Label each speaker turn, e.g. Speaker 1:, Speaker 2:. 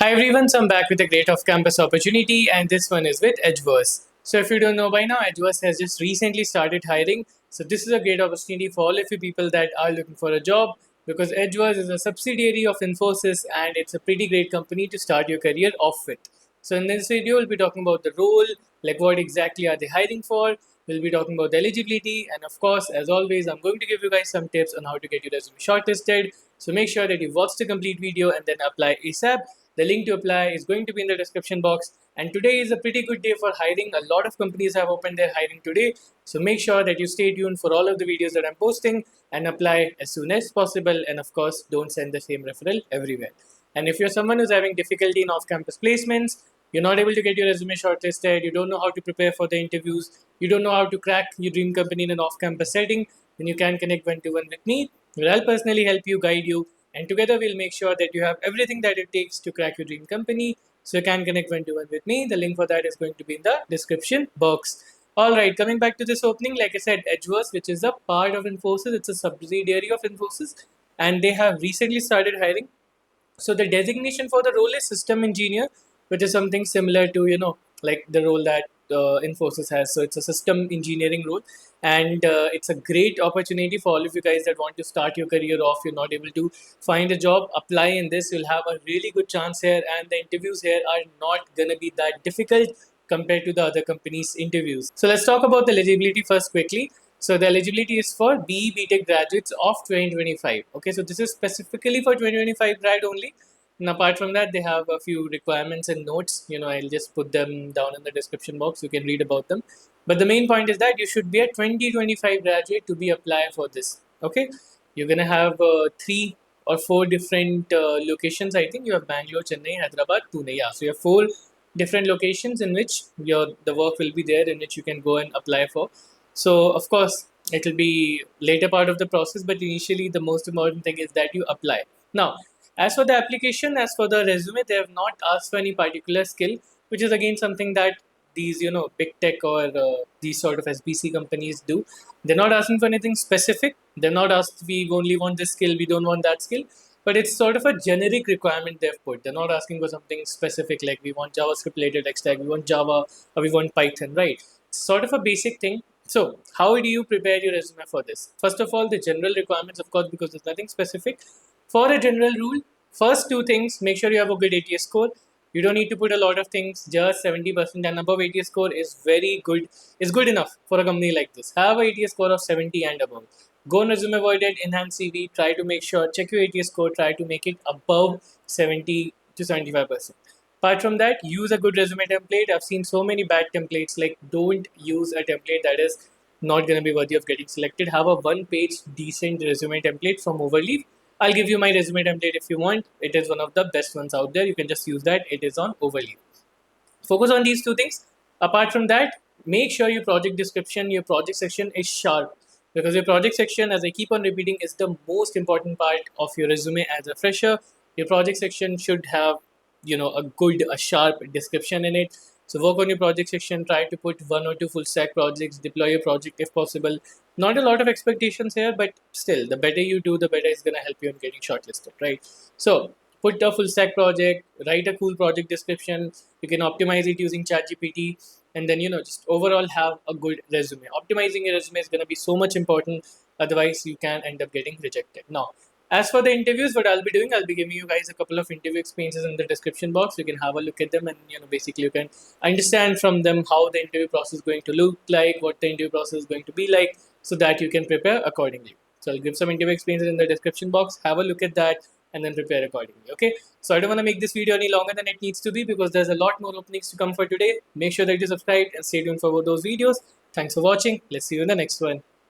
Speaker 1: Hi everyone, so I'm back with a great off-campus opportunity, and this one is with Edgeverve. So if you don't know by now, Edgeverve has just recently started hiring. So this is a great opportunity for all of you people that are looking for a job, because Edgeverve is a subsidiary of Infosys and it's a pretty great company to start your career off with. So in this video, we'll be talking about the role, like what exactly are they hiring for. We'll be talking about the eligibility, and of course, as always, I'm going to give you guys some tips on how to get your resume shortlisted. So make sure that you watch the complete video and then apply ASAP. The link to apply is going to be in the description box. And today is a pretty good day for hiring. A lot of companies have opened their hiring today. So make sure that you stay tuned for all of the videos that I'm posting and apply as soon as possible. And of course, don't send the same referral everywhere. And if you're someone who's having difficulty in off-campus placements, you're not able to get your resume shortlisted, you don't know how to prepare for the interviews, you don't know how to crack your dream company in an off-campus setting, then you can connect one-to-one with me, where I'll personally help you, guide you, and together we'll make sure that you have everything that it takes to crack your dream company. So you can connect one-to-one with me. The link for that is going to be in the description box. All right, coming back to this opening, like I said, Edgeverve, which is a part of Infosys, it's a subsidiary of Infosys, and they have recently started hiring. So the designation for the role is system engineer, which is something similar to like the role that Infosys has. So it's a system engineering role, and it's a great opportunity for all of you guys that want to start your career off. You're not able to find a job, apply in this. You'll have a really good chance here, and the interviews here are not gonna be that difficult compared to the other companies' interviews. So let's talk about the eligibility first quickly. So the eligibility is for BE BTech graduates of 2025. Okay, so this is specifically for 2025 grad only. And apart from that, they have a few requirements and notes. I'll just put them down in the description box. You can read about them. But the main point is that you should be a 2025 graduate to be apply for this. Okay, you're gonna have three or four different locations. I think you have Bangalore, Chennai, Hyderabad, Pune. Yeah, so you have four different locations in which the work will be there, in which you can go and apply for. So of course it will be later part of the process, but initially the most important thing is that you apply. Now, as for the application, as for the resume, they have not asked for any particular skill, which is again something that these big tech or these sort of SBC companies do. They're not asking for anything specific. They're not asked we only want this skill, we don't want that skill. But it's sort of a generic requirement they've put. They're not asking for something specific like we want JavaScript related tech stack, we want Java, or we want Python, right? It's sort of a basic thing. So, how do you prepare your resume for this? First of all, the general requirements, of course, because there's nothing specific. For a general rule, first two things, make sure you have a good ATS score. You don't need to put a lot of things, just 70% and above ATS score is very good, is good enough for a company like this. Have a ATS score of 70 and above. Go on resume avoided, enhance CV, try to make sure, check your ATS score, try to make it above 70 to 75%. Apart from that, use a good resume template. I've seen so many bad templates. Like, don't use a template that is not going to be worthy of getting selected. Have a one-page decent resume template from Overleaf. I'll give you my resume template if you want. It is one of the best ones out there. You can just use that. It is on Overleaf. Focus on these two things. Apart from that, make sure your project description, your project section is sharp, because your project section, as I keep on repeating, is the most important part of your resume as a fresher. Your project section should have a sharp description in it. So work on your project section, try to put one or two full stack projects, deploy your project if possible. Not a lot of expectations here, but still, the better you do, the better it's going to help you in getting shortlisted, right? So put a full stack project, write a cool project description. You can optimize it using ChatGPT, and then just overall have a good resume. Optimizing your resume is going to be so much important, otherwise you can end up getting rejected. Now, as for the interviews, what I'll be doing, I'll be giving you guys a couple of interview experiences in the description box. You can have a look at them, and basically you can understand from them how the interview process is going to look like, what the interview process is going to be like, so that you can prepare accordingly. So I'll give some interview experiences in the description box. Have a look at that and then prepare accordingly. Okay. So I don't want to make this video any longer than it needs to be, because there's a lot more openings to come for today. Make sure that you subscribe and stay tuned for those videos. Thanks for watching. Let's see you in the next one.